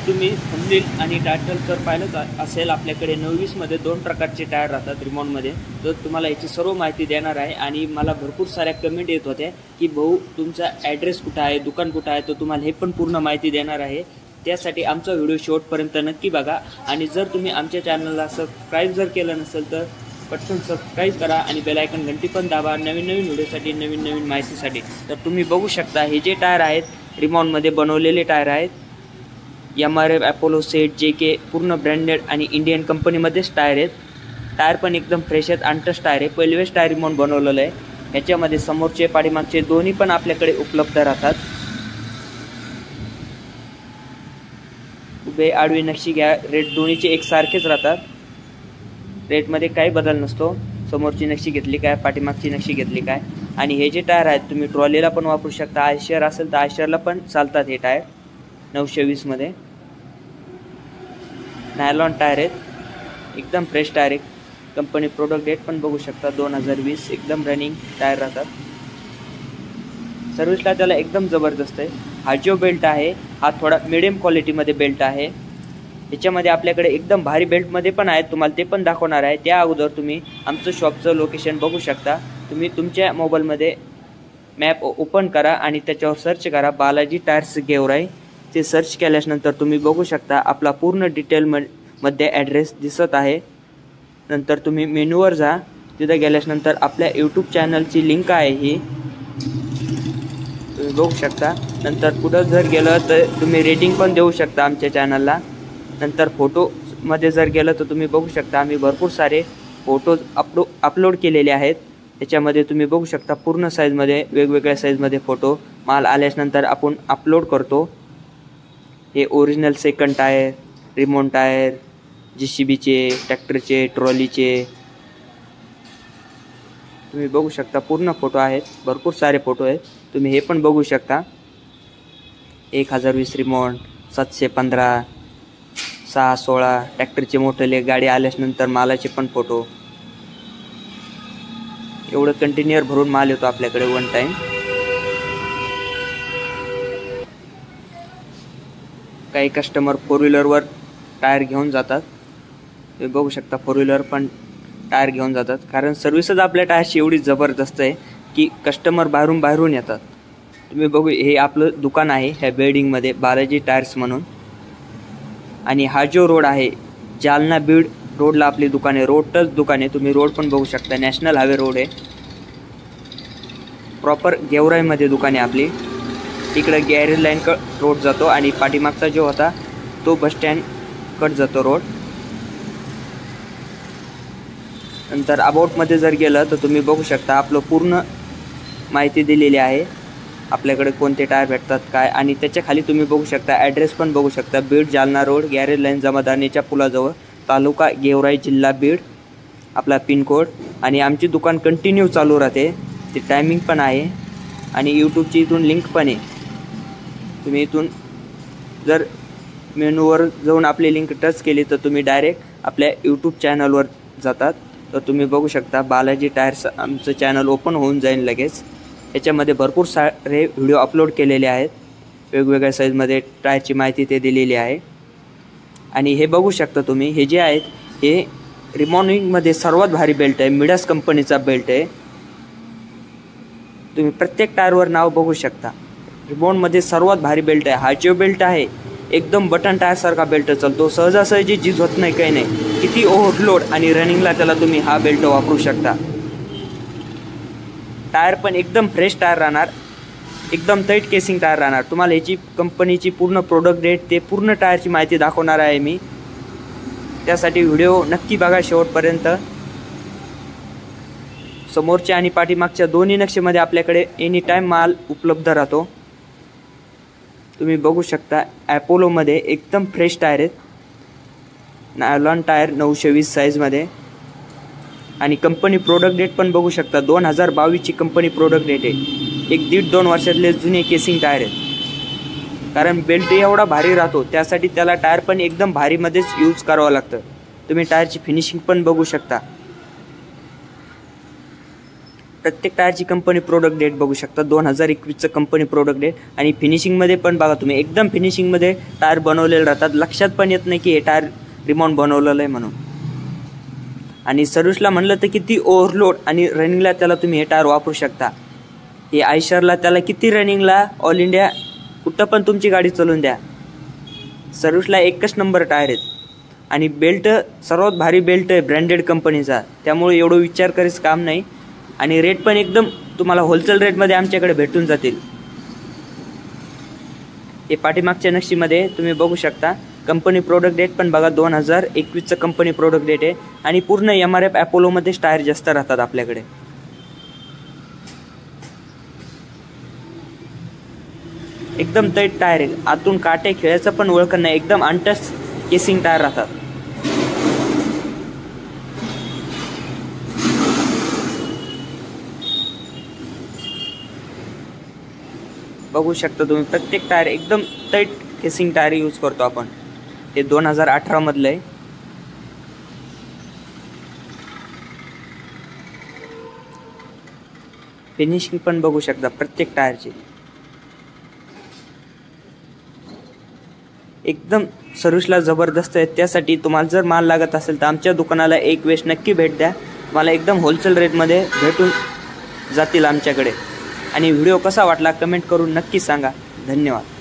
तुम्ही थंबनेल आणि टायटल तर पाहिलंच असेल, आपल्याकडे 29मध्ये 2 प्रकारचे टायर राहतात रिमॉनमध्ये. तर तुम्हाला याची सर्व माहिती देणार आहे. आणि मला भरपूर साऱ्या कमेंट येत होत्या की भाऊ तुमचा ॲड्रेस कुठं आहे, दुकान कुठं आहे, तर तुम्हाला हे पण पूर्ण माहिती देणार आहे. त्यासाठी आमचा व्हिडिओ शेवटपर्यंत नक्की बघा. आणि जर तुम्ही आमच्या चॅनलला सबस्क्राईब जर केलं नसेल तर पटकन सबस्क्राईब करा आणि बेल आयकन घंटी पण दाबा नवीन व्हिडिओसाठी, नवीन माहितीसाठी. तर तुम्ही बघू शकता हे जे टायर आहेत रिमॉनमध्ये बनवलेले टायर आहेत. MRF, अपोलो, सेट, JK पूर्ण ब्रँडेड आणि इंडियन कंपनीमध्येच टायर आहेत. टायर पण एकदम फ्रेश आहेत, अनटच टायर आहे. पहिलेच टायर रिमॉन बनवलेलं आहे. ह्याच्यामध्ये समोरचे पाठीमागचे दोन्ही पण आपल्याकडे उपलब्ध राहतात. उभे आडवी नक्षी घ्या, रेट दोन्हीचे एकसारखेच राहतात. रेटमध्ये काही बदल नसतो. समोरची नक्षी घेतली काय, पाठीमागची नक्षी घेतली काय. आणि हे जे टायर आहेत तुम्ही ट्रॉलीला पण वापरू शकता. आयशर असेल तर आयशरला पण चालतात हे टायर. 920मध्ये नायलॉन टायर आहेत, एकदम फ्रेश टायर आहे. कंपनी प्रोडक्ट डेट पण बघू शकता 2020, एकदम रनिंग टायर राहतात. सर्व्हिसला त्याला एकदम जबरदस्त आहे. हा जो बेल्ट आहे हा थोडा मिडियम क्वालिटीमध्ये बेल्ट आहे. याच्यामध्ये आपल्याकडे एकदम भारी बेल्टमध्ये पण आहेत, तुम्हाला ते पण दाखवणार आहे. त्या अगोदर तुम्ही आमचं शॉपचं लोकेशन बघू शकता. तुम्ही तुमच्या मोबाईलमध्ये मॅप ओपन करा आणि त्याच्यावर सर्च करा बालाजी टायर्स गेवराई. ते सर्च केल्यानंतर तुम्ही बघू शकता आपला पूर्ण डिटेलमध्ये ॲड्रेस दिसत आहे. नंतर तुम्ही मेनूवर जा, तिथं गेल्यानंतर आपल्या यूट्यूब चॅनलची लिंक आहे ही तुम्ही बघू शकता. नंतर पुढं जर गेलं तर तुम्ही रेटिंग पण देऊ शकता आमच्या चॅनलला. नंतर फोटोमध्ये जर गेलं तर तुम्ही बघू शकता आम्ही भरपूर सारे फोटोज अपलोड केलेले आहेत. त्याच्यामध्ये तुम्ही बघू शकता पूर्ण साईजमध्ये, वेगवेगळ्या साईजमध्ये फोटो माल आल्यानंतर आपण अपलोड करतो. हे ओरिजिनल सेकंड टायर, रिमोन टायर, JCBचे, ट्रॅक्टरचे, ट्रॉलीचे तुम्ही बघू शकता. पूर्ण फोटो आहेत, भरपूर सारे फोटो आहेत. तुम्ही हे पण बघू शकता. 1020 रिमोन, 715, 616 ट्रॅक्टरचे मोठे गाडी आल्यानंतर मालाचे पण फोटो. एवढं कंटेनर भरून माल येतो आपल्याकडे वन टाइम. काही कस्टमर 4 व्हीलरवर टायर घेऊन जातात. तुम्ही बघू शकता 4 व्हीलर पण टायर घेऊन जातात. कारण सर्व्हिसच आपल्या टायरची एवढी जबरदस्त आहे की कस्टमर बाहेरून येतात. तुम्ही बघू हे आपलं दुकान आहे ह्या बिल्डिंगमध्ये बालाजी टायर्स म्हणून. आणि हा जो रोड आहे जालना बीड रोडला आपली दुकान आहे. रोड टच दुकान आहे. तुम्ही रोड पण बघू शकता, नॅशनल हायवे रोड आहे. प्रॉपर गेवराईमध्ये दुकान आहे आपली. इकडं गॅरेज लाईन रोड जातो आणि पाठीमागचा जो होता तो बस स्टँड कट जातो रोड. नंतर अबाउटमध्ये जर गेलं तर तुम्ही बघू शकता आपलं पूर्ण माहिती दिलेली आहे. आपल्याकडे कोणते टायर भेटतात काय. आणि त्याच्या खाली तुम्ही बघू शकता ॲड्रेस पण बघू शकता. Beed Jalna road, garage line, जमादारणीच्या पुलाजवळ, तालुका गेवराई, जिल्हा बीड आपला पिनकोड. आणि आमची दुकान कंटिन्यू चालू राहते, ते टायमिंग पण आहे. आणि यूट्यूबची इथून लिंक पण आहे. तुम्ही इथून जर मेनूवर जाऊन आपली लिंक टच केली तर तुम्ही डायरेक्ट आपल्या यूट्यूब चॅनलवर जातात. तर तुम्ही बघू शकता बालाजी टायर्स आमचं चॅनल ओपन होऊन जाईल लगेच. याच्यामध्ये भरपूर सारे व्हिडिओ अपलोड केलेले आहेत. वेगवेगळ्या साईजमध्ये टायरची माहिती ते दिलेली आहे. आणि हे बघू शकता तुम्ही, हे जे आहेत हे रिमॉनिंगमध्ये सर्वात भारी बेल्ट आहे. मिडास कंपनीचा बेल्ट आहे. तुम्ही प्रत्येक टायरवर नाव बघू शकता. रिमॉनमध्ये सर्वात भारी बेल्ट आहे. हा जो बेल्ट आहे एकदम बटन टायरसारखा बेल्ट चालतो. सहजासहजी झीज होत नाही, काही नाही. किती ओव्हरलोड आणि रनिंगला त्याला तुम्ही हा बेल्ट वापरू शकता. टायर पण एकदम फ्रेश टायर राहणार, एकदम टाईट केसिंग टायर राहणार. तुम्हाला ह्याची कंपनीची पूर्ण प्रोडक्ट डेट, ते पूर्ण टायरची माहिती दाखवणार आहे मी. त्यासाठी व्हिडिओ नक्की बघा शेवटपर्यंत. समोरच्या आणि पाठीमागच्या दोन्ही नक्षीमध्ये आपल्याकडे एनी टाईम माल उपलब्ध राहतो. तुम्ही बघू शकता अपोलोमध्ये एकदम फ्रेश टायर आहेत. नायलॉन टायर 920 साईजमध्ये. आणि कंपनी प्रोडक्ट डेट पण बघू शकता, 2022ची कंपनी प्रोडक्ट डेट आहे. 1-1.5-2 वर्षातले जुने केसिंग टायर आहेत. कारण बेल्ट एवढा भारी राहतो त्यासाठी त्याला टायर पण एकदम भारीमध्येच यूज करावं लागतं. तुम्ही टायरची फिनिशिंग पण बघू शकता. प्रत्येक टायरची कंपनी प्रोडक्ट डेट बघू शकता, 2021चं कंपनी प्रोडक्ट डेट. आणि फिनिशिंगमध्ये पण बघा तुम्ही, एकदम फिनिशिंगमध्ये टायर बनवलेले राहतात. लक्षात पण येत नाही की हे टायर रिमाउंट बनवलेलं आहे म्हणून. आणि सर्व्हिसला म्हणलं तर किती ओव्हरलोड आणि रनिंगला त्याला तुम्ही हे टायर वापरू शकता. हे आयशरला त्याला किती रनिंगला ऑल इंडिया कुठं पण तुमची गाडी चालवून द्या, सर्व्हिसला एकच नंबर टायर आहेत. आणि बेल्ट सर्वात भारी बेल्ट आहे ब्रँडेड कंपनीचा, त्यामुळे एवढं विचार करायचं काम नाही. आणि रेट पण एकदम तुम्हाला होलसेल रेटमध्ये आमच्याकडे भेटून जातील. हे पाठीमागच्या नक्षीमध्ये तुम्ही बघू शकता. कंपनी प्रोडक्ट डेट पण बघा, 2021चं कंपनी प्रोडक्ट डेट आहे. आणि पूर्ण MRF अपोलोमध्येच टायर जास्त राहतात आपल्याकडे. एकदम टाईट टायर आहे, आतून काटे खेळायचं पण ओळखत नाही, एकदम अनटच केसिंग टायर राहतात. बघू शकता तुम्ही, प्रत्येक टायर एकदम टाईट केसिंग टायर यूज करतो आपण. हे 2018 मधलं आहे. फिनिशिंग पण बघू शकता प्रत्येक टायरची, एकदम सर्व्हिसला जबरदस्त आहे. त्यासाठी तुम्हाला जर माल लागत असेल तर आमच्या दुकानाला एक वेळेस नक्की भेट द्या. मला एकदम होलसेल रेटमध्ये भेटून जातील आमच्याकडे. आणि व्हिडिओ कसा वाटला कमेंट करून नक्की सांगा. धन्यवाद.